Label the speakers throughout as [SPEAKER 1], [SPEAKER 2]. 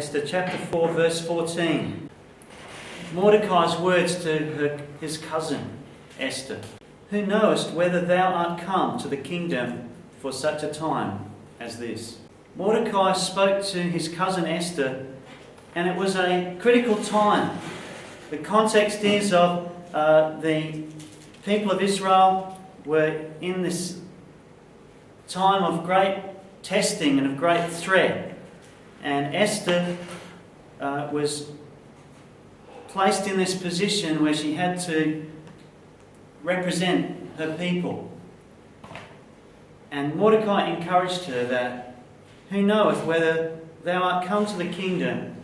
[SPEAKER 1] Esther chapter 4 verse 14. Mordecai's words to his cousin Esther. Who knowest whether thou art come to the kingdom for such a time as this? Mordecai spoke to his cousin Esther, and it was a critical time. The context is of the people of Israel were in this time of great testing and of great threat. And Esther was placed in this position where she had to represent her people. And Mordecai encouraged her that, who knoweth whether thou art come to the kingdom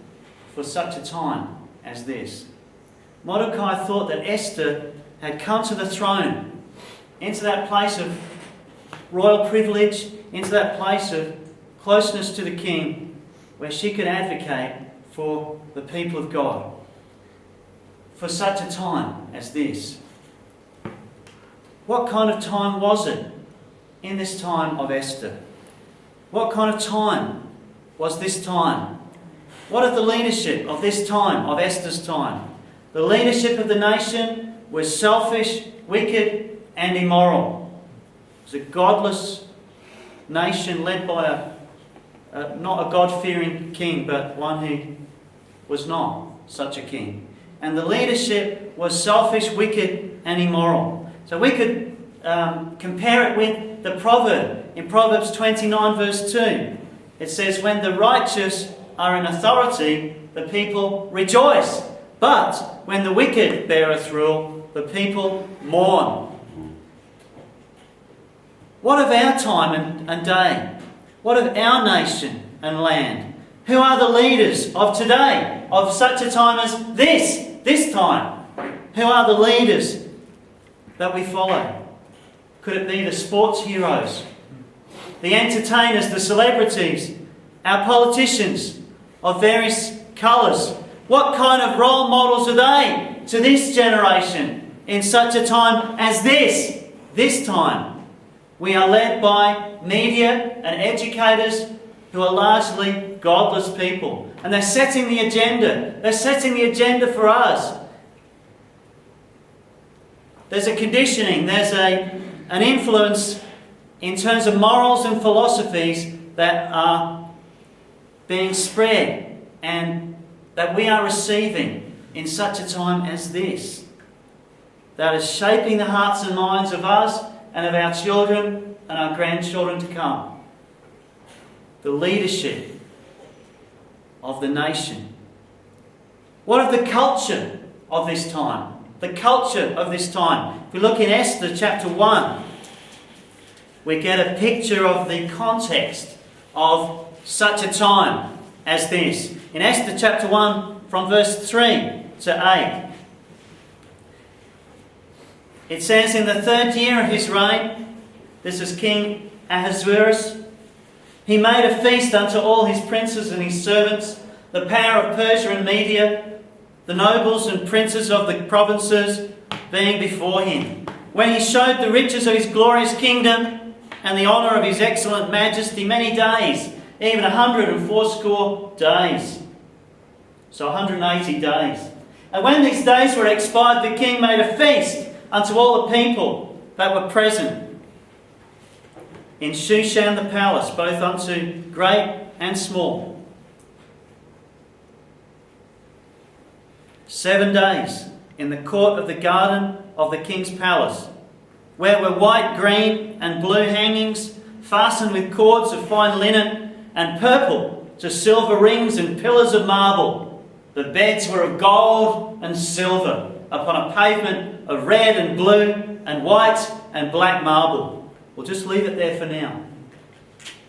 [SPEAKER 1] for such a time as this? Mordecai thought that Esther had come to the throne, into that place of royal privilege, into that place of closeness to the king, where she could advocate for the people of God for such a time as this. What kind of time was it in this time of Esther? What kind of time was this time? What of the leadership of this time, of Esther's time? The leadership of the nation was selfish, wicked, and immoral. It was a godless nation led by not a God-fearing king, but one who was not such a king. And the leadership was selfish, wicked, and immoral. So we could compare it with the proverb. In Proverbs 29 verse 2, it says, when the righteous are in authority, the people rejoice. But when the wicked beareth rule, the people mourn. What of our time and day? What of our nation and land? Who are the leaders of today, of such a time as this time? Who are the leaders that we follow? Could it be the sports heroes, the entertainers, the celebrities, our politicians of various colours? What kind of role models are they to this generation in such a time as this time? We are led by media and educators who are largely godless people. And they're setting the agenda. They're setting the agenda for us. There's a conditioning, there's an influence in terms of morals and philosophies that are being spread and that we are receiving in such a time as this. That is shaping the hearts and minds of us and of our children and our grandchildren to come. The leadership of the nation. What of the culture of this time? The culture of this time. If we look in Esther chapter 1, we get a picture of the context of such a time as this. In Esther chapter 1, from verse 3 to 8, it says, in the 3rd year of his reign, this is King Ahasuerus, he made a feast unto all his princes and his servants, the power of Persia and Media, the nobles and princes of the provinces being before him. When he showed the riches of his glorious kingdom and the honour of his excellent majesty many days, even 180 days. So 180 days. And when these days were expired, the king made a feast unto all the people that were present in Shushan the palace, both unto great and small. 7 days in the court of the garden of the king's palace, where were white, green, and blue hangings, fastened with cords of fine linen, and purple to silver rings and pillars of marble. The beds were of gold and silver, upon a pavement of red and blue and white and black marble. We'll just leave it there for now.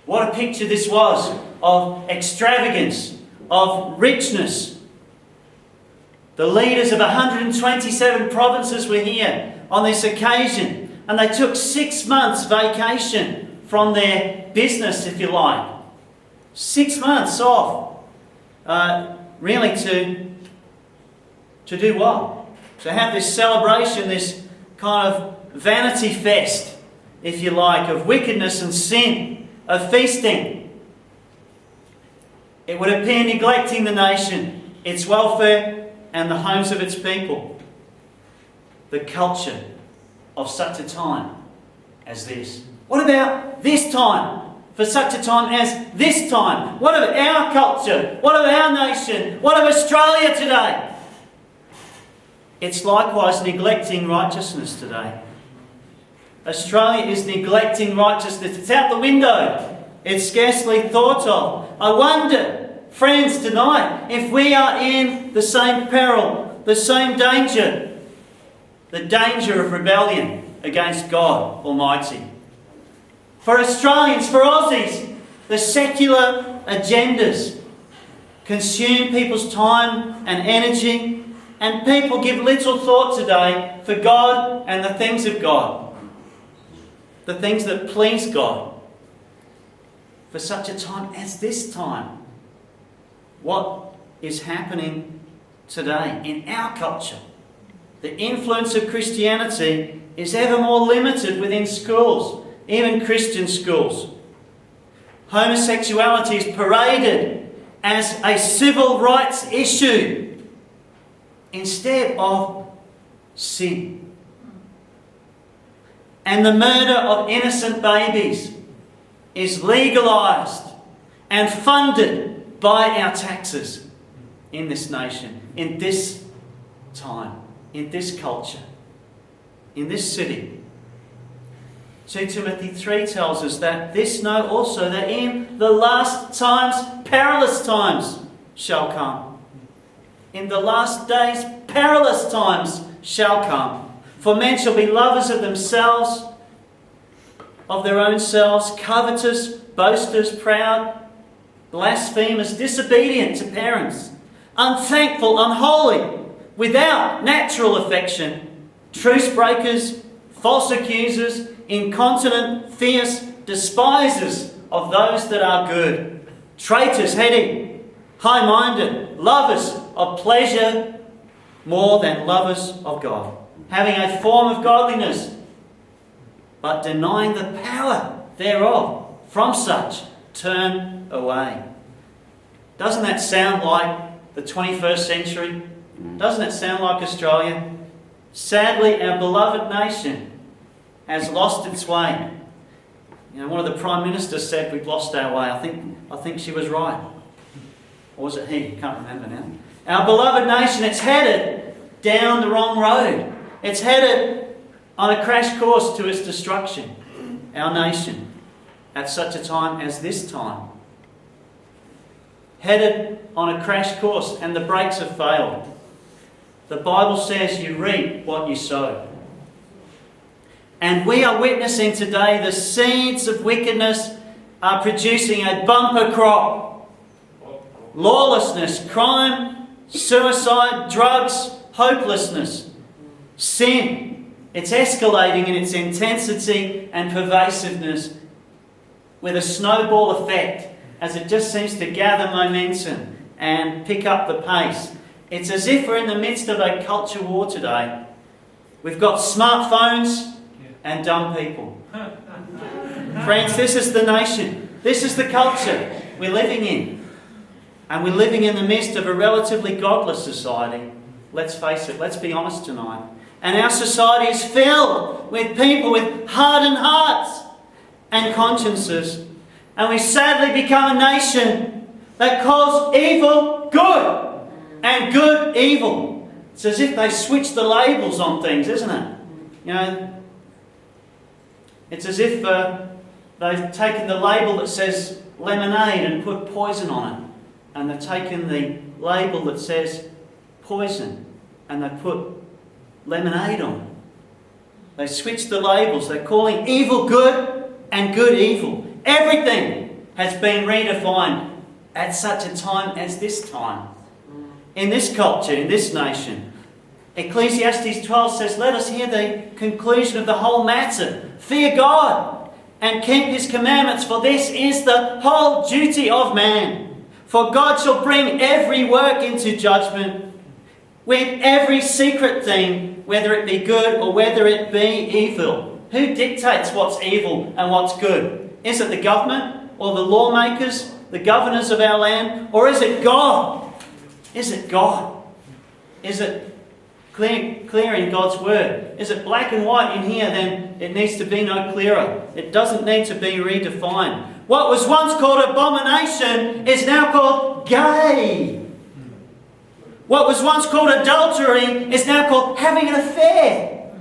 [SPEAKER 1] What a picture this was of extravagance, of richness. The leaders of 127 provinces were here on this occasion, and they took 6 months vacation from their business, if you like. 6 months off, really to do what? To have this celebration, this kind of vanity fest, if you like, of wickedness and sin, of feasting. It would appear neglecting the nation, its welfare, and the homes of its people. The culture of such a time as this. What about this time? For such a time as this time? What of our culture? What of our nation? What of Australia today? It's likewise neglecting righteousness today. Australia is neglecting righteousness. It's out the window. It's scarcely thought of. I wonder, friends, tonight, if we are in the same peril, the same danger, the danger of rebellion against God Almighty. For Australians, for Aussies, the secular agendas consume people's time and energy, and people give little thought today for God and the things of God, the things that please God. For such a time as this time, what is happening today in our culture? The influence of Christianity is ever more limited within schools, even Christian schools. Homosexuality is paraded as a civil rights issue instead of sin. And the murder of innocent babies is legalised and funded by our taxes in this nation, in this time, in this culture, in this city. 2 Timothy 3 tells us that this know also, that in the last times, perilous times shall come. In the last days, perilous times shall come. For men shall be lovers of themselves, of their own selves, covetous, boasters, proud, blasphemers, disobedient to parents, unthankful, unholy, without natural affection, truce breakers, false accusers, incontinent, fierce, despisers of those that are good, traitors, heady, high-minded, lovers of pleasure more than lovers of God, having a form of godliness, but denying the power thereof. From such turn away. Doesn't that sound like the 21st century? Doesn't it sound like Australia? Sadly, our beloved nation has lost its way. You know, one of the Prime Ministers said we've lost our way. I think she was right. Or was it he? Can't remember now. Our beloved nation, it's headed down the wrong road. It's headed on a crash course to its destruction. Our nation, at such a time as this time. Headed on a crash course, and the brakes have failed. The Bible says you reap what you sow. And we are witnessing today the seeds of wickedness are producing a bumper crop. Lawlessness, crime, suicide, drugs, hopelessness, sin. It's escalating in its intensity and pervasiveness with a snowball effect as it just seems to gather momentum and pick up the pace. It's as if we're in the midst of a culture war today. We've got smartphones and dumb people. Friends, this is the nation. This is the culture we're living in. And we're living in the midst of a relatively godless society. Let's face it, let's be honest tonight. And our society is filled with people with hardened hearts and consciences. And we sadly become a nation that calls evil good and good evil. It's as if they switch the labels on things, isn't it? You know, it's as if they've taken the label that says lemonade and put poison on it. And they've taken the label that says poison and they put lemonade on it. They switched the labels. They're calling evil good and good evil. Everything has been redefined at such a time as this time. In this culture, in this nation. Ecclesiastes 12 says, let us hear the conclusion of the whole matter. Fear God and keep His commandments, for this is the whole duty of man. For God shall bring every work into judgment with every secret thing, whether it be good or whether it be evil. Who dictates what's evil and what's good? Is it the government or the lawmakers the governors of our land? Or is it God? Is it God? Is it clear in God's word? Is it black and white in here? Then it needs to be no clearer. It doesn't need to be redefined. What was once called abomination is now called gay. What was once called adultery is now called having an affair.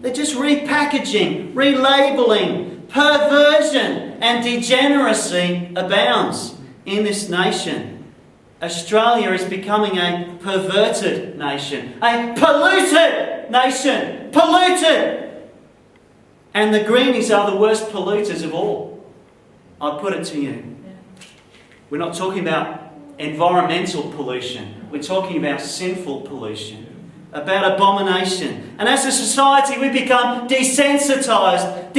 [SPEAKER 1] They're just repackaging, relabeling. Perversion and degeneracy abounds in this nation. Australia is becoming a perverted nation, a polluted nation. Polluted! And the greenies are the worst polluters of all. I put it to you. We're not talking about environmental pollution. We're talking about sinful pollution, about abomination. And as a society, we become desensitized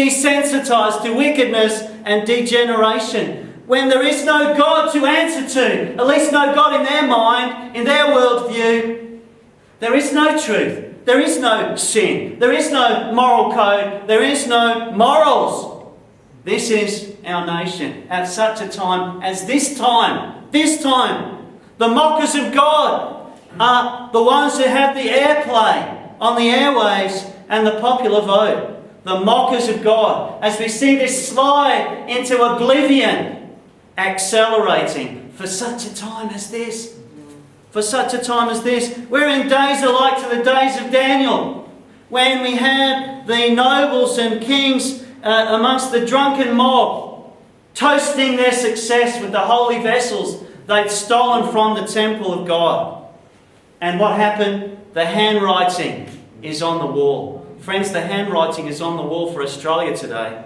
[SPEAKER 1] to wickedness and degeneration. When there is no God to answer to, at least no God in their mind, in their worldview, there is no truth. There is no sin. There is no moral code. There is no morals. This is our nation at such a time as this time. The mockers of God are the ones who have the airplay on the airwaves and the popular vote. The mockers of God. As we see this slide into oblivion, accelerating for such a time as this. For such a time as this. We're in days alike to the days of Daniel, when we had the nobles and kings amongst the drunken mob, toasting their success with the holy vessels they'd stolen from the temple of God. And what happened? The handwriting is on the wall. Friends, the handwriting is on the wall for Australia today.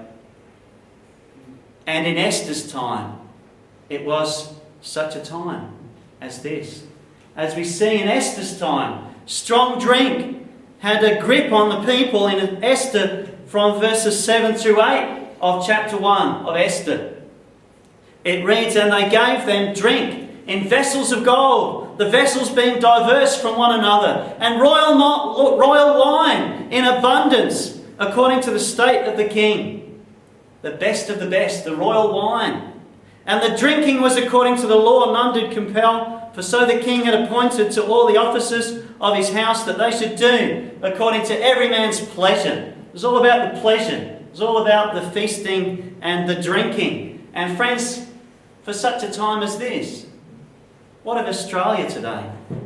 [SPEAKER 1] And in Esther's time, it was such a time as this. As we see in Esther's time, strong drink had a grip on the people in Esther from verses 7 through 8 of chapter 1 of Esther. It reads, "And they gave them drink in vessels of gold, the vessels being diverse from one another, and royal wine in abundance, according to the state of the king." The best of the best, the royal wine. "And the drinking was according to the law, none did compel, for so the king had appointed to all the officers of his house that they should do according to every man's pleasure." It was all about the pleasure. It was all about the feasting and the drinking. And friends, for such a time as this, what of Australia today?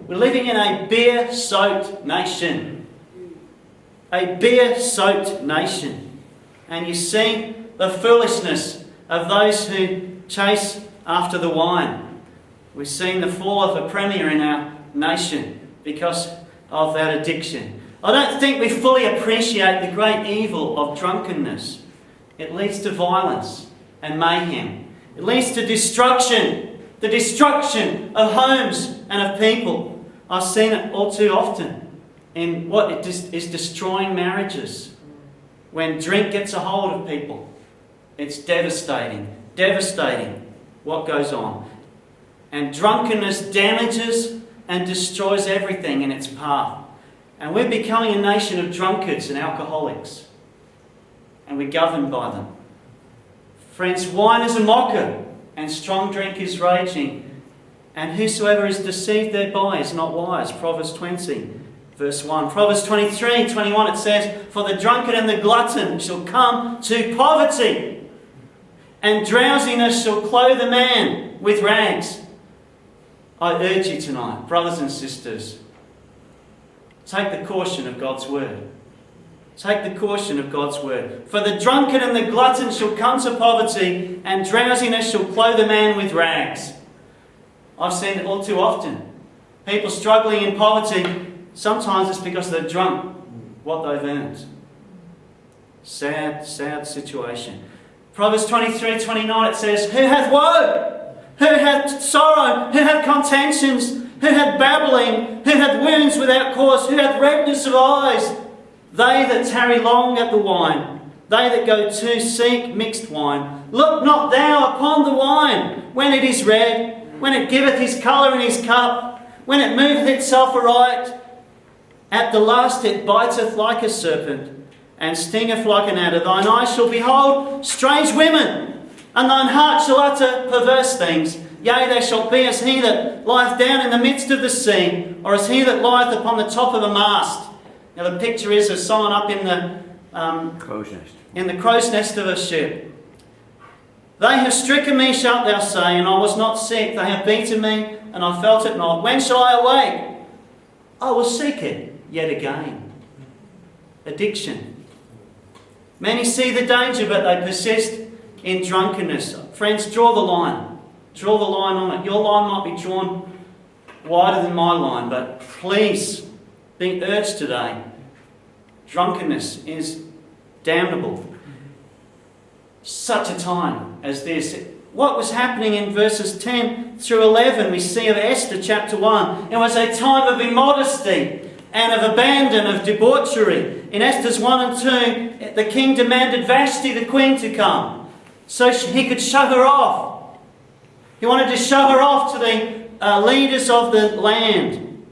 [SPEAKER 1] We're living in a beer-soaked nation. A beer-soaked nation. And you see the foolishness of those who chase after the wine. We've seen the fall of a premier in our nation because of that addiction. I don't think we fully appreciate the great evil of drunkenness. It leads to violence and mayhem. It leads to destruction, the destruction of homes and of people. I've seen it all too often in what it is destroying marriages. When drink gets a hold of people, it's devastating what goes on. And drunkenness damages and destroys everything in its path. And we're becoming a nation of drunkards and alcoholics. And we're governed by them. Friends, wine is a mocker, and strong drink is raging. And whosoever is deceived thereby is not wise. Proverbs 20, verse 1. Proverbs 23:21, it says, "For the drunkard and the glutton shall come to poverty, and drowsiness shall clothe a man with rags." I urge you tonight, brothers and sisters, take the caution of God's word. Take the caution of God's word. "For the drunkard and the glutton shall come to poverty, and drowsiness shall clothe a man with rags." I've seen it all too often. People struggling in poverty, sometimes it's because they're drunk what they've earned. Sad situation. Proverbs 23:29, it says, "Who hath woe? Who hath sorrow? Who hath contentions? Who hath babbling? Who hath wounds without cause? Who hath redness of eyes? They that tarry long at the wine, they that go to seek mixed wine. Look not thou upon the wine when it is red, when it giveth his colour in his cup, when it moveth itself aright. At the last it biteth like a serpent, and stingeth like an adder. Thine eyes shall behold strange women, And thine heart shall utter perverse things. Yea, thou shalt be as he that lieth down in the midst of the sea, or as he that lieth upon the top of a mast. Now the picture is of someone up in the crow's nest of a ship. They have stricken me, shalt thou say, and I was not sick. They have beaten me, and I felt it not. When shall I awake? I will seek it yet again. Addiction. Many see the danger, but they persist in drunkenness. Friends, draw the line. Draw the line on it. Your line might be drawn wider than my line, but please be urged today. Drunkenness is damnable. Such a time as this. What was happening in verses 10 through 11, we see of Esther chapter 1. It was a time of immodesty and of abandon, of debauchery. In Esther's 1 and 2, the king demanded Vashti, the queen, to come so he could show her off. He wanted to show her off to the leaders of the land.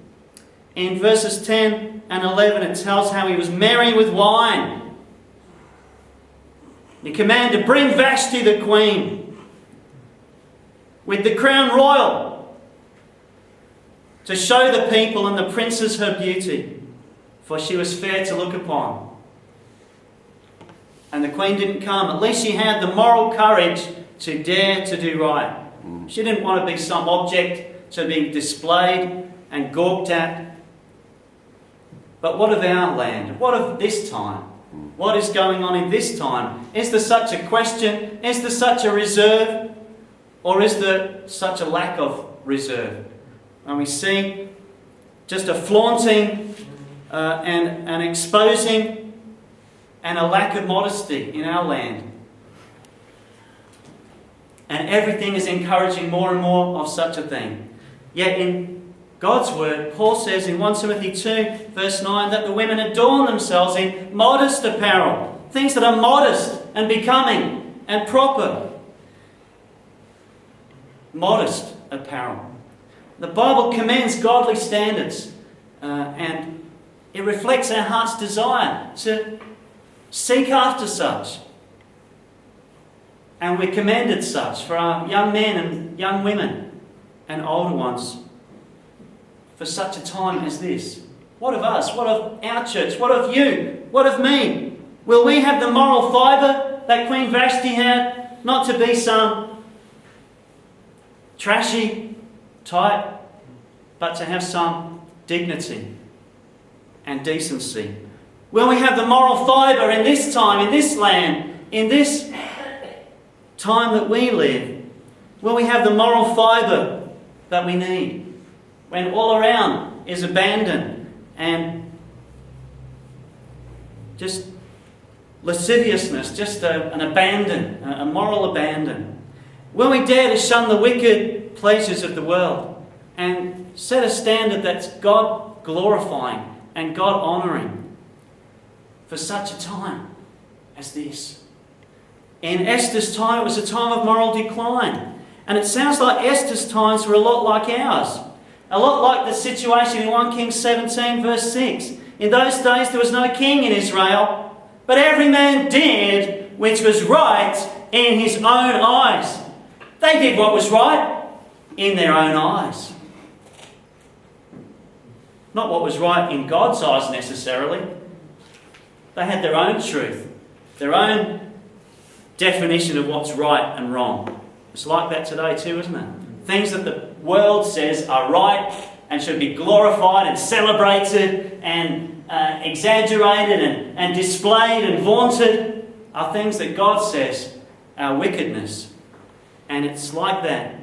[SPEAKER 1] In verses 10 and 11, it tells how he was merry with wine. He commanded, bring Vashti, the queen, with the crown royal, to show the people and the princes her beauty, for she was fair to look upon. And the queen didn't come. At least she had the moral courage to dare to do right. She didn't want to be some object to be displayed and gawked at. But what of our land? What of this time? What is going on in this time? Is there such a question? Is there such a reserve? Or is there such a lack of reserve? And we see just a flaunting and exposing and a lack of modesty in our land. And everything is encouraging more and more of such a thing. Yet in God's word, Paul says in 1 Timothy 2 verse 9 that the women adorn themselves in modest apparel. Things that are modest and becoming and proper. Modest apparel. The Bible commends godly standards and it reflects our heart's desire to seek after such. And we're commended such for our young men and young women and older ones for such a time as this. What of us? What of our church? What of you? What of me? Will we have the moral fibre that Queen Vashti had? Not to be some trashy type, but to have some dignity and decency. Will we have the moral fibre in this time, in this land, in this time that we live? Will we have the moral fibre that we need when all around is abandoned and just lasciviousness, just an abandon, a moral abandon? Will we dare to shun the wicked pleasures of the world and set a standard that's God glorifying and God honouring for such a time as this? In Esther's time, it was a time of moral decline. And it sounds like Esther's times were a lot like ours. A lot like the situation in 1 Kings 17 verse 6. In those days there was no king in Israel, but every man did which was right in his own eyes. They did what was right in their own eyes. Not what was right in God's eyes necessarily. They had their own truth, their own definition of what's right and wrong. It's like that today too, isn't it? Things that the world says are right and should be glorified and celebrated and exaggerated and displayed and vaunted are things that God says are wickedness. And it's like that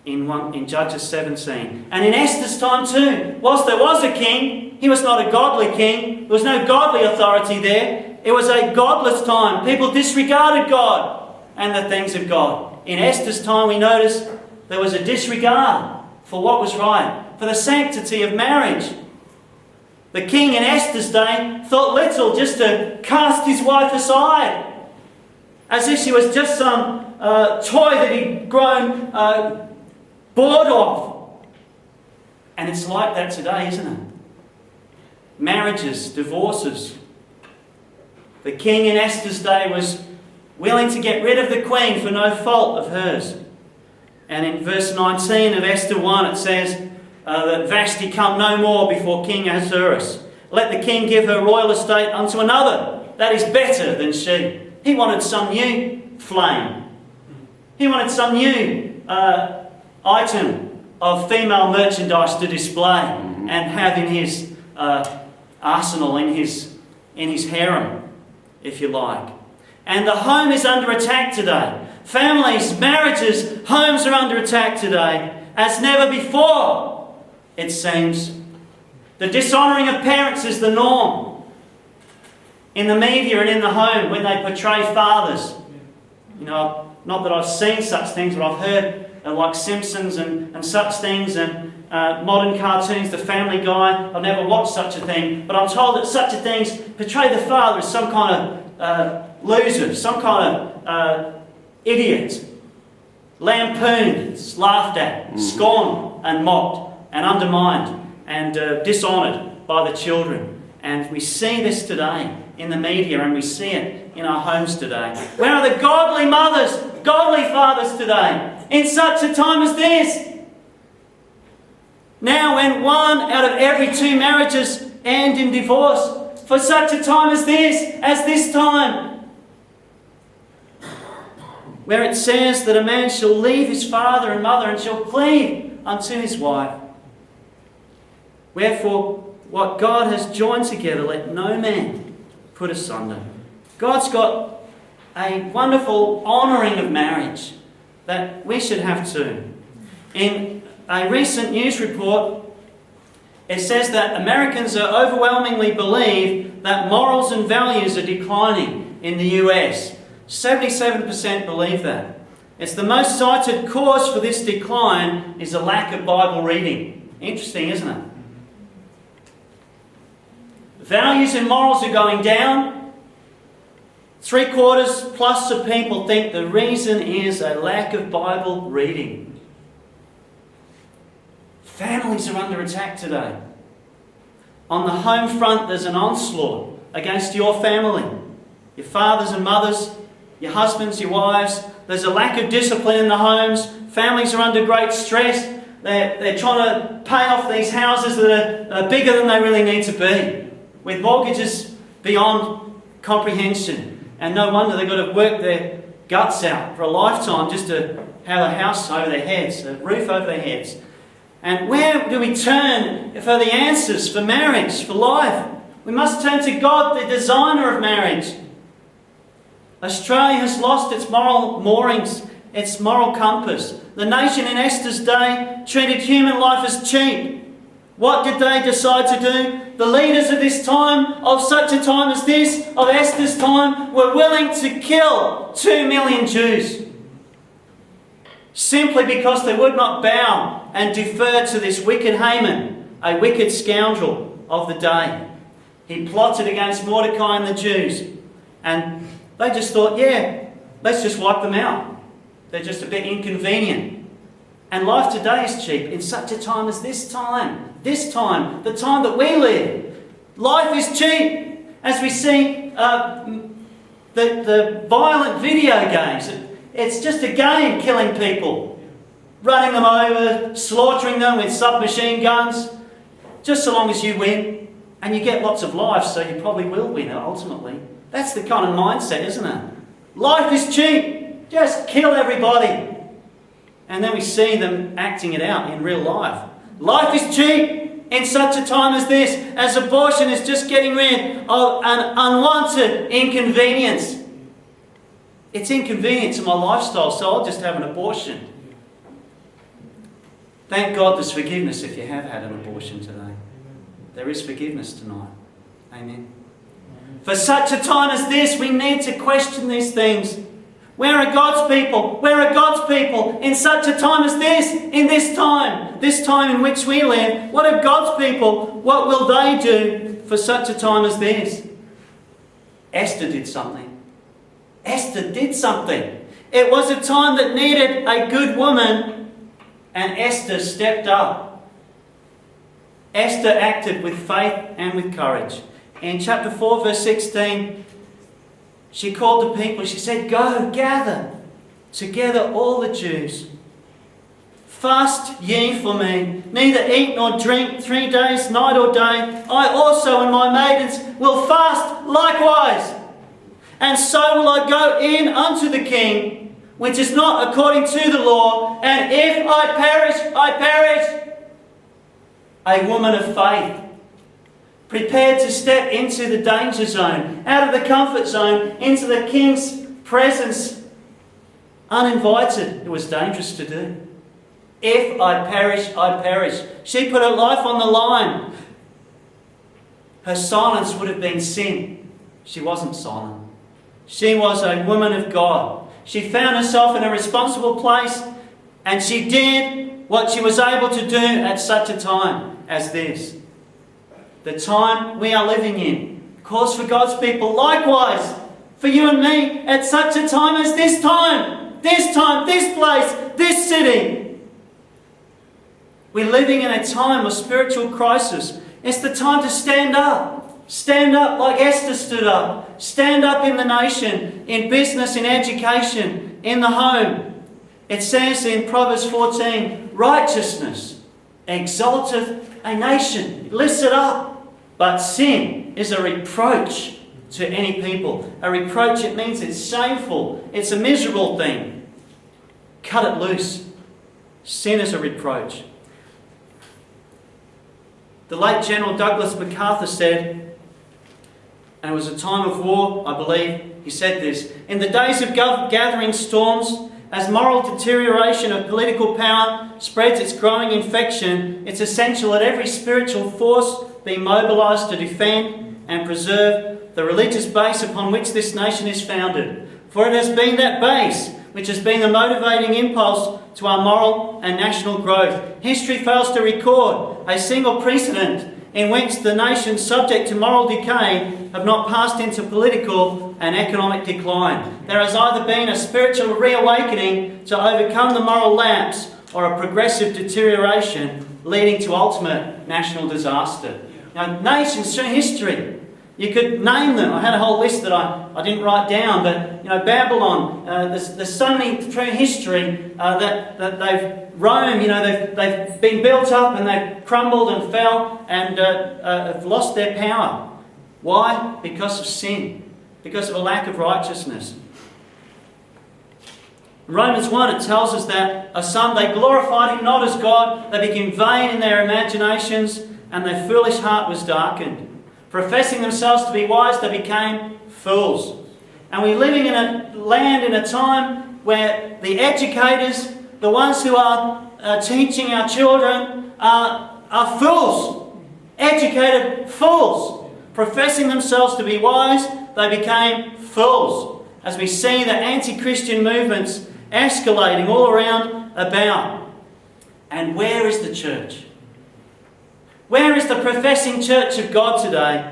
[SPEAKER 1] in Judges 17. And in Esther's time too, whilst there was a king, he was not a godly king. There was no godly authority there. It was a godless time. People disregarded God and the things of God. In Esther's time, we notice there was a disregard for what was right, for the sanctity of marriage. The king in Esther's day thought little just to cast his wife aside, as if she was just some toy that he'd grown bored of. And it's like that today, isn't it? Marriages, divorces. The king in Esther's day was willing to get rid of the queen for no fault of hers. And in verse 19 of Esther 1 it says that Vashti come no more before King Ahasuerus. Let the king give her royal estate unto another that is better than she. He wanted some new flame. He wanted some new item of female merchandise to display and have in his arsenal, in his harem, if you like. And the home is under attack today. Families, marriages, homes are under attack today as never before, it seems. The dishonouring of parents is the norm. In the media and in the home, when they portray fathers. You know, not that I've seen such things, but I've heard like Simpsons and such things, and modern cartoons, The Family Guy. I've never watched such a thing, but I'm told that such a things portray the father as some kind of loser, some kind of idiot, lampooned, laughed at, scorned and mocked and undermined and dishonoured by the children. And we see this today in the media, and we see it in our homes today. Where are the godly mothers, godly fathers today in such a time as this? Now when 1 out of every 2 marriages end in divorce, for such a time as this time, where it says that a man shall leave his father and mother and shall cleave unto his wife. Wherefore, what God has joined together, let no man put asunder. God's got a wonderful honouring of marriage that we should have too. In a recent news report, it says that Americans are overwhelmingly believe that morals and values are declining in the US. 77% believe that. It's the most cited cause for this decline is a lack of Bible reading. Interesting, isn't it? Values and morals are going down. 3/4+ of people think the reason is a lack of Bible reading. Families are under attack today. On the home front, there's an onslaught against your family. Your fathers and mothers, your husbands, your wives. There's a lack of discipline in the homes. Families are under great stress. They're trying to pay off these houses that are bigger than they really need to be, with mortgages beyond comprehension. And no wonder they've got to work their guts out for a lifetime just to have a house over their heads, a roof over their heads. And where do we turn for the answers for marriage, for life? We must turn to God, the designer of marriage. Australia has lost its moral moorings, its moral compass. The nation in Esther's day treated human life as cheap. What did they decide to do? The leaders of this time, of such a time as this, of Esther's time, were willing to kill 2 million Jews. Simply because they would not bow and defer to this wicked Haman, a wicked scoundrel of the day. He plotted against Mordecai and the Jews. And they just thought, yeah, let's just wipe them out. They're just a bit inconvenient. And life today is cheap in such a time as this time, the time that we live. Life is cheap. As we see the violent video games, it's just a game killing people, running them over, slaughtering them with submachine guns, just so long as you win. And you get lots of lives, so you probably will win ultimately. That's the kind of mindset, isn't it? Life is cheap. Just kill everybody. And then we see them acting it out in real life. Life is cheap in such a time as this, as abortion is just getting rid of an unwanted inconvenience. It's inconvenient to my lifestyle, so I'll just have an abortion. Thank God there's forgiveness if you have had an abortion today. There is forgiveness tonight. Amen. For such a time as this, we need to question these things. Where are God's people? Where are God's people in such a time as this? In this time in which we live, what are God's people? What will they do for such a time as this? Esther did something. Esther did something. It was a time that needed a good woman, and Esther stepped up. Esther acted with faith and with courage. In chapter 4, verse 16, She called the people. She said, "Go, gather together all the Jews. Fast ye for me, neither eat nor drink 3 days, night or day. I also and my maidens will fast likewise. And so will I go in unto the king, which is not according to the law. And if I perish, I perish." A woman of faith, prepared to step into the danger zone, out of the comfort zone, into the king's presence, uninvited. It was dangerous to do. If I perish, I perish. She put her life on the line. Her silence would have been sin. She wasn't silent. She was a woman of God. She found herself in a responsible place, and she did what she was able to do at such a time as this. The time we are living in calls for God's people, likewise for you and me, at such a time as this time, this place, this city. We're living in a time of spiritual crisis. It's the time to stand up. Stand up like Esther stood up. Stand up in the nation, in business, in education, in the home. It says in Proverbs 14, righteousness exalteth a nation. It lifts it up. But sin is a reproach to any people. A reproach, it means it's shameful. It's a miserable thing. Cut it loose. Sin is a reproach. The late General Douglas MacArthur said, and it was a time of war, I believe, he said this: "In the days of gathering storms, as moral deterioration of political power spreads its growing infection, it's essential that every spiritual force be mobilised to defend and preserve the religious base upon which this nation is founded. For it has been that base which has been the motivating impulse to our moral and national growth. History fails to record a single precedent in which the nations subject to moral decay have not passed into political and economic decline. There has either been a spiritual reawakening to overcome the moral lapse or a progressive deterioration leading to ultimate national disaster." Now, nations through history, you could name them. I had a whole list that I didn't write down, but Babylon. There's so many through history that they've Rome. They've been built up and they've crumbled and fell and have lost their power. Why? Because of sin, because of a lack of righteousness. In Romans 1, it tells us that of some they glorified him not as God, they became vain in their imaginations, and their foolish heart was darkened. Professing themselves to be wise, they became fools. And we're living in a land, in a time where the educators, the ones who are teaching our children, are fools. Educated fools. Professing themselves to be wise, they became fools. As we see the anti-Christian movements escalating all around about. And where is the church? Where is the professing church of God today?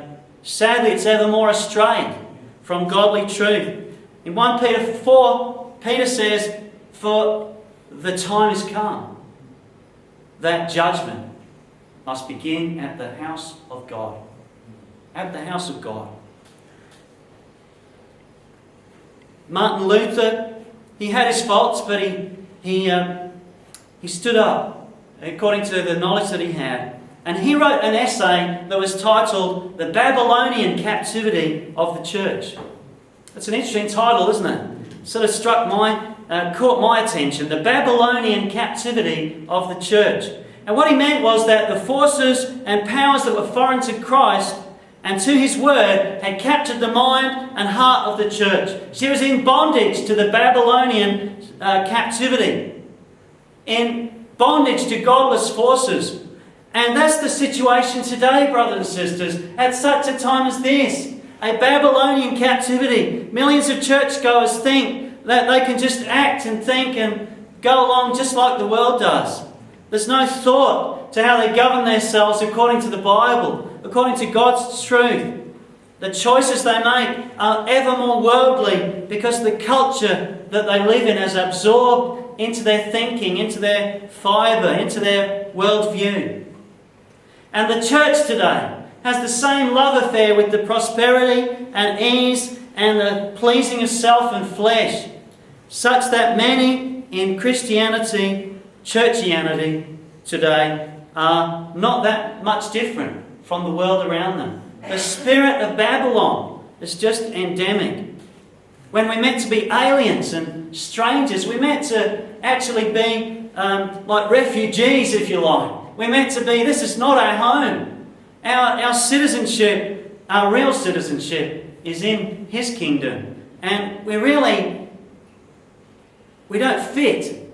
[SPEAKER 1] Sadly, it's ever more astray from godly truth. In 1 Peter 4, Peter says, "For the time is come that judgment must begin at the house of God." At the house of God. Martin Luther, he had his faults, but he stood up according to the knowledge that he had. And he wrote an essay that was titled "The Babylonian Captivity of the Church." That's an interesting title, isn't it? Sort of caught my attention. The Babylonian Captivity of the Church. And what he meant was that the forces and powers that were foreign to Christ and to his word had captured the mind and heart of the church. She was in bondage to the Babylonian captivity. In bondage to godless forces. And that's the situation today, brothers and sisters, at such a time as this. A Babylonian captivity. Millions of churchgoers think that they can just act and think and go along just like the world does. There's no thought to how they govern themselves according to the Bible, according to God's truth. The choices they make are ever more worldly because the culture that they live in has absorbed into their thinking, into their fibre, into their worldview. And the church today, has the same love affair with the prosperity and ease and the pleasing of self and flesh, such that many in Christianity, churchianity today, are not that much different from the world around them. The spirit of Babylon is just endemic. When we're meant to be aliens and strangers, we're meant to actually be like refugees, if you like. We're meant to be, this is not our home. Our citizenship, our real citizenship, is in His kingdom. And we don't fit.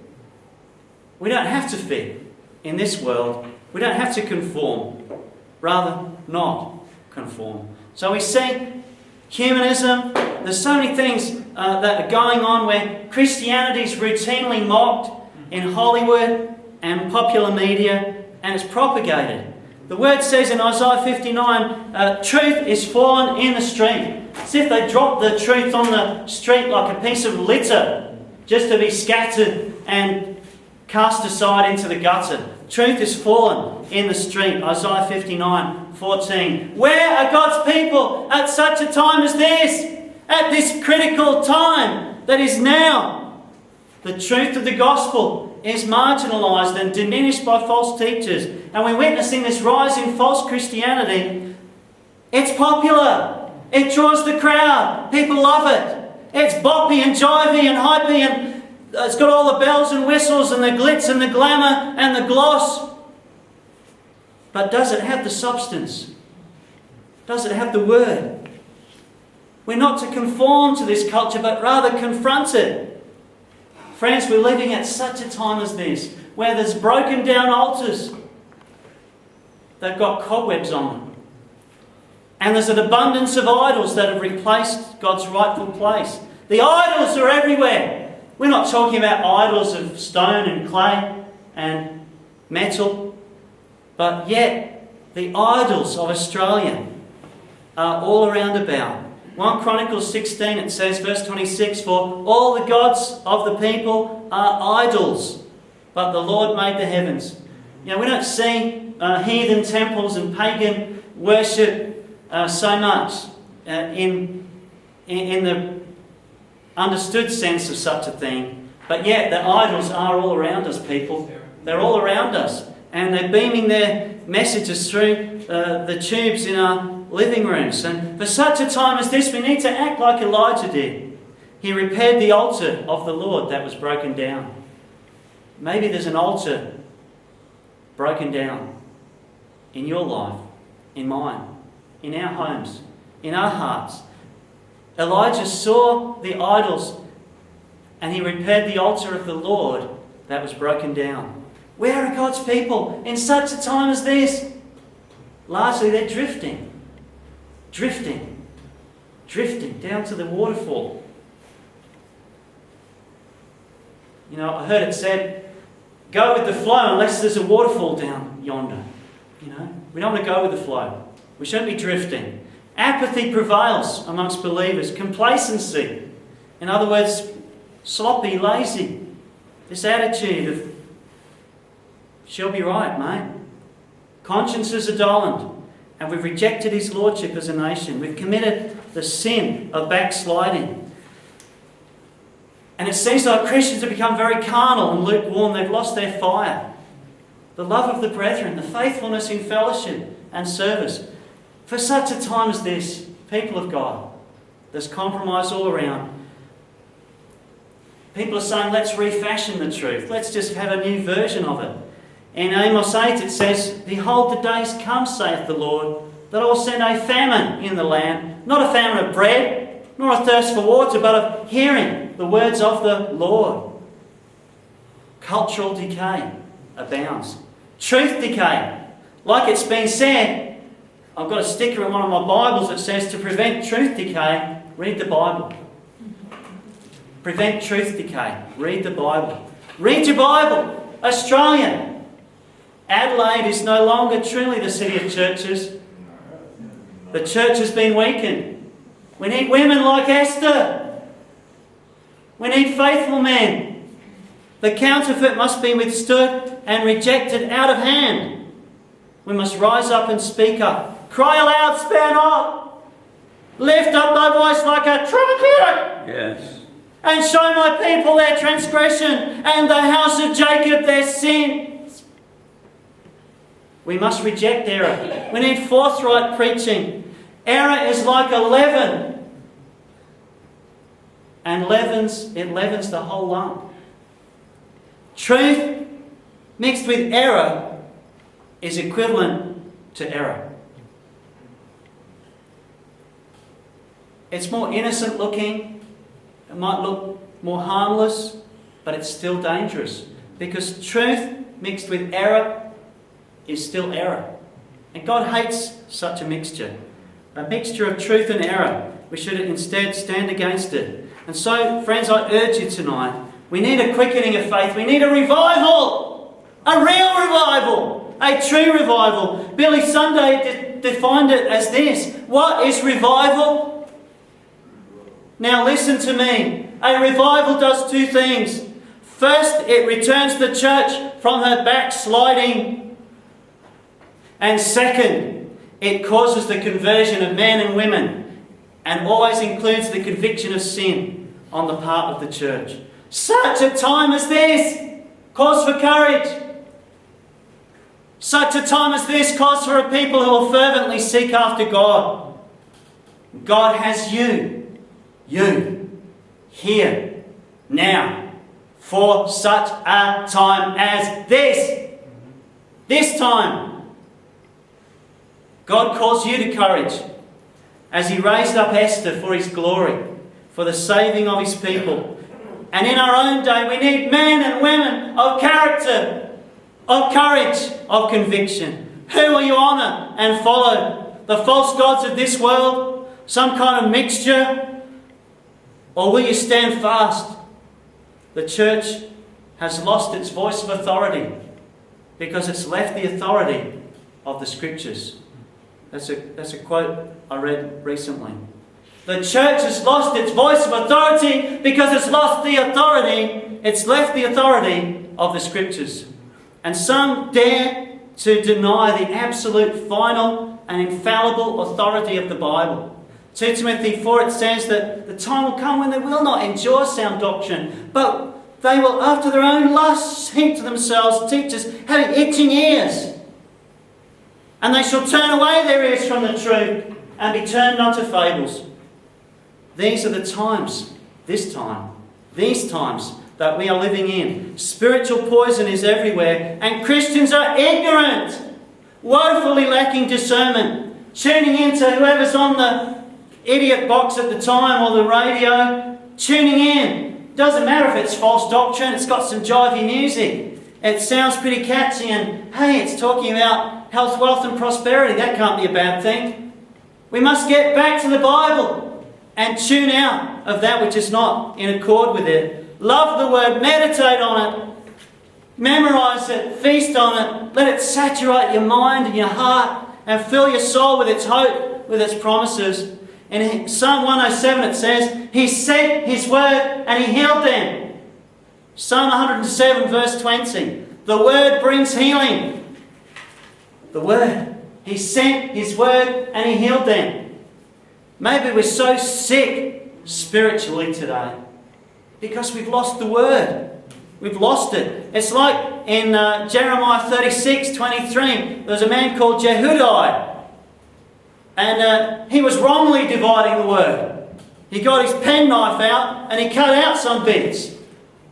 [SPEAKER 1] We don't have to fit in this world. We don't have to conform. Rather, not conform. So we see humanism. There's so many things that are going on where Christianity is routinely mocked in Hollywood and popular media, and it's propagated. The word says in Isaiah 59, truth is fallen in the street. It's as if they dropped the truth on the street like a piece of litter, just to be scattered and cast aside into the gutter. Truth is fallen in the street. Isaiah 59:14. Where are God's people at such a time as this? At this critical time that is now. The truth of the gospel is marginalised and diminished by false teachers. And we're witnessing this rise in false Christianity. It's popular. It draws the crowd. People love it. It's boppy and jivey and hypey, and it's got all the bells and whistles and the glitz and the glamour and the gloss. But does it have the substance? Does it have the word? We're not to conform to this culture, but rather confront it. Friends, we're living at such a time as this, where there's broken down altars. They've got cobwebs on them. And there's an abundance of idols that have replaced God's rightful place. The idols are everywhere. We're not talking about idols of stone and clay and metal, but yet the idols of Australia are all around about. 1 Chronicles 16, it says, verse 26, for all the gods of the people are idols, but the Lord made the heavens. You know, we don't see heathen temples and pagan worship so much in the understood sense of such a thing, but yet the idols are all around us, people. They're all around us, and they're beaming their messages through the tubes in our living rooms. And for such a time as this, we need to act like Elijah did. He repaired the altar of the Lord that was broken down. Maybe there's an altar broken down in your life, in mine, in our homes, in our hearts. Elijah saw the idols and he repaired the altar of the Lord that was broken down. Where are God's people in such a time as this? Largely they're drifting down to the waterfall. You know, I heard it said, go with the flow unless there's a waterfall down yonder. You know, we don't want to go with the flow. We shouldn't be drifting. Apathy prevails amongst believers. Complacency. In other words, sloppy, lazy. This attitude of, she'll be right, mate. Consciences are dulled. And we've rejected His Lordship as a nation. We've committed the sin of backsliding. And it seems like Christians have become very carnal and lukewarm. They've lost their fire. The love of the brethren, the faithfulness in fellowship and service. For such a time as this, people of God, there's compromise all around. People are saying, let's refashion the truth. Let's just have a new version of it. In Amos 8 it says, behold, the days come, saith the Lord, that I will send a famine in the land, not a famine of bread, nor a thirst for water, but of hearing the words of the Lord. Cultural decay abounds. Truth decay. Like it's been said, I've got a sticker in one of my Bibles that says, to prevent truth decay, read the Bible. Prevent truth decay, read the Bible. Read your Bible. Australia. Adelaide is no longer truly the city of churches. The church has been weakened. We need women like Esther. We need faithful men. The counterfeit must be withstood and rejected out of hand. We must rise up and speak up. Cry aloud, spare not. Lift up thy voice like a trumpet.
[SPEAKER 2] Yes.
[SPEAKER 1] And show my people their transgression and the house of Jacob their sins. We must reject error. We need forthright preaching. Error is like a leaven. And it leavens the whole lump. Truth mixed with error is equivalent to error. It's more innocent looking. It might look more harmless, but it's still dangerous. Because truth mixed with error is still error. And God hates such a mixture of truth and error. We should instead stand against it. And so, friends, I urge you tonight, we need a quickening of faith. We need a revival. A real revival. A true revival. Billy Sunday defined it as this. What is revival? Now listen to me. A revival does two things. First, it returns the church from her backsliding. And second, it causes the conversion of men and women, and always includes the conviction of sin on the part of the church. Such a time as this calls for courage. Such a time as this calls for a people who will fervently seek after God. God has you here, now, for such a time as this. This time. God calls you to courage as He raised up Esther for His glory, for the saving of His people. And in our own day, we need men and women of character, of courage, of conviction. Who will you honour and follow? The false gods of this world? Some kind of mixture? Or will you stand fast? The church has lost its voice of authority because it's left the authority of the Scriptures. That's a quote I read recently. The church has lost its voice of authority because it's lost the authority. It's left the authority of the Scriptures. And some dare to deny the absolute, final and infallible authority of the Bible. 2 Timothy 4, it says that the time will come when they will not endure sound doctrine, but they will after their own lusts heap to themselves teachers having itching ears. And they shall turn away their ears from the truth and be turned unto fables. These are the times, these times that we are living in. Spiritual poison is everywhere, and Christians are ignorant, woefully lacking discernment, tuning into whoever's on the idiot box at the time or the radio, tuning in. Doesn't matter if it's false doctrine, it's got some jivey music. It sounds pretty catchy and, hey, it's talking about health, wealth and prosperity. That can't be a bad thing. We must get back to the Bible and tune out of that which is not in accord with it. Love the Word, meditate on it, memorize it, feast on it, let it saturate your mind and your heart and fill your soul with its hope, with its promises. In Psalm 107 it says, He sent His word and He healed them. Psalm 107 verse 20. The word brings healing. The word. He sent His word and He healed them. Maybe we're so sick spiritually today because we've lost the word. We've lost it. It's like in Jeremiah 36:23. There was a man called Jehudi. And he was wrongly dividing the word. He got his penknife out and he cut out some bits.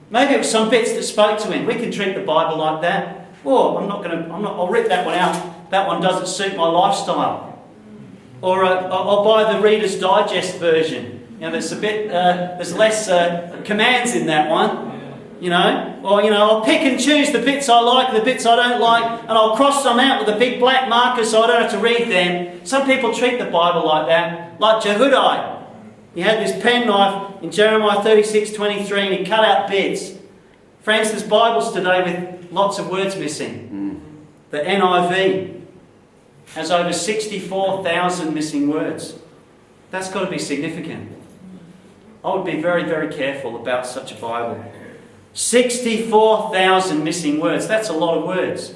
[SPEAKER 1] Maybe it was some bits that spoke to him. We can treat the Bible like that. Oh, I'll rip that one out. That one doesn't suit my lifestyle. Or I'll buy the Reader's Digest version. You know, there's less commands in that one. Or I'll pick and choose the bits I like, the bits I don't like, and I'll cross them out with a big black marker so I don't have to read them. Some people treat the Bible like that, like Jehudi. He had this penknife in Jeremiah 36:23 and he cut out bits. Friends, there's Bibles today with lots of words missing. The NIV has over 64,000 missing words. That's got to be significant. I would be very, very careful about such a Bible. 64,000 missing words. That's a lot of words.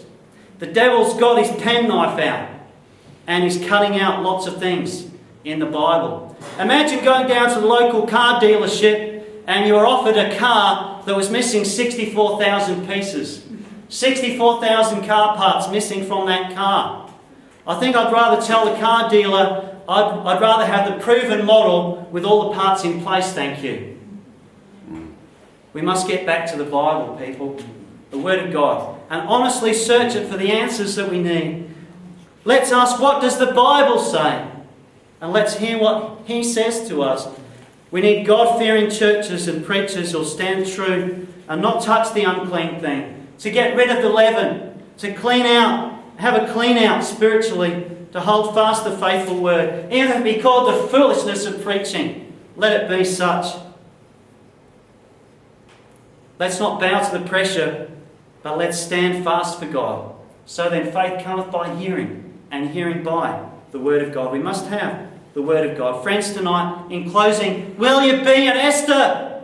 [SPEAKER 1] The devil's got his penknife out. and he's cutting out lots of things in the Bible. Imagine going down to the local car dealership and you were offered a car that was missing 64,000 pieces. 64,000 car parts missing from that car. I think I'd rather tell the car dealer, I'd rather have the proven model with all the parts in place, thank you. We must get back to the Bible, people. The Word of God. And honestly search it for the answers that we need. Let's ask, what does the Bible say? And let's hear what He says to us. We need God-fearing churches and preachers who'll stand true and not touch the unclean thing. To get rid of the leaven. To clean out, have a clean out spiritually. To hold fast the faithful word. Even if it be called the foolishness of preaching, let it be such. Let's not bow to the pressure, but let's stand fast for God. So then faith cometh by hearing, and hearing by the Word of God. We must have the Word of God. Friends, tonight, in closing, will you be an Esther?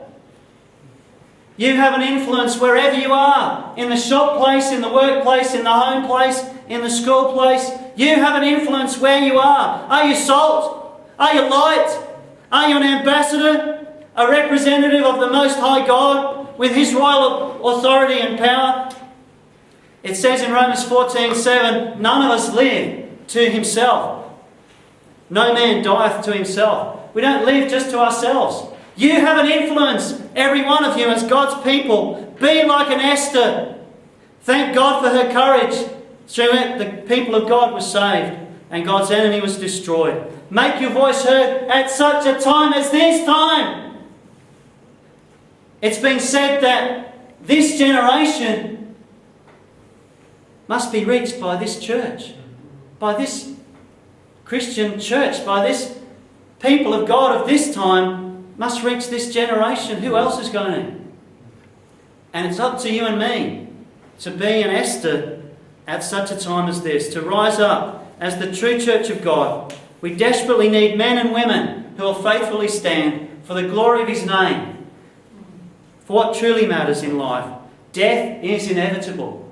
[SPEAKER 1] You have an influence wherever you are. In the shop place, in the workplace, in the home place, in the school place. You have an influence where you are. Are you salt? Are you light? Are you an ambassador? A representative of the Most High God with His royal authority and power? It says in Romans 14:7, none of us live to himself. No man dieth to himself. We don't live just to ourselves. You have an influence, every one of you, as God's people. Be like an Esther. Thank God for her courage. Through it, the people of God were saved and God's enemy was destroyed. Make your voice heard at such a time as this time. It's been said that this generation must be reached by this church, by this Christian church, by this people of God of this time must reach this generation. Who else is going to? And it's up to you and me to be an Esther at such a time as this, to rise up as the true church of God. We desperately need men and women who will faithfully stand for the glory of His name, for what truly matters in life. Death is inevitable.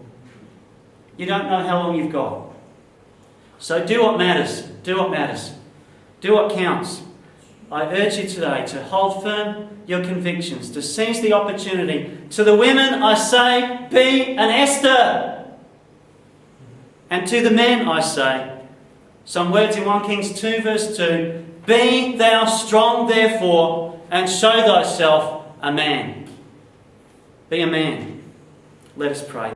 [SPEAKER 1] You don't know how long you've got. So do what matters. Do what matters. Do what counts. I urge you today to hold firm your convictions, to seize the opportunity. To the women I say, be an Esther. And to the men I say, some words in 1 Kings 2 verse 2, be thou strong therefore, and show thyself a man. Be a man. Let us pray.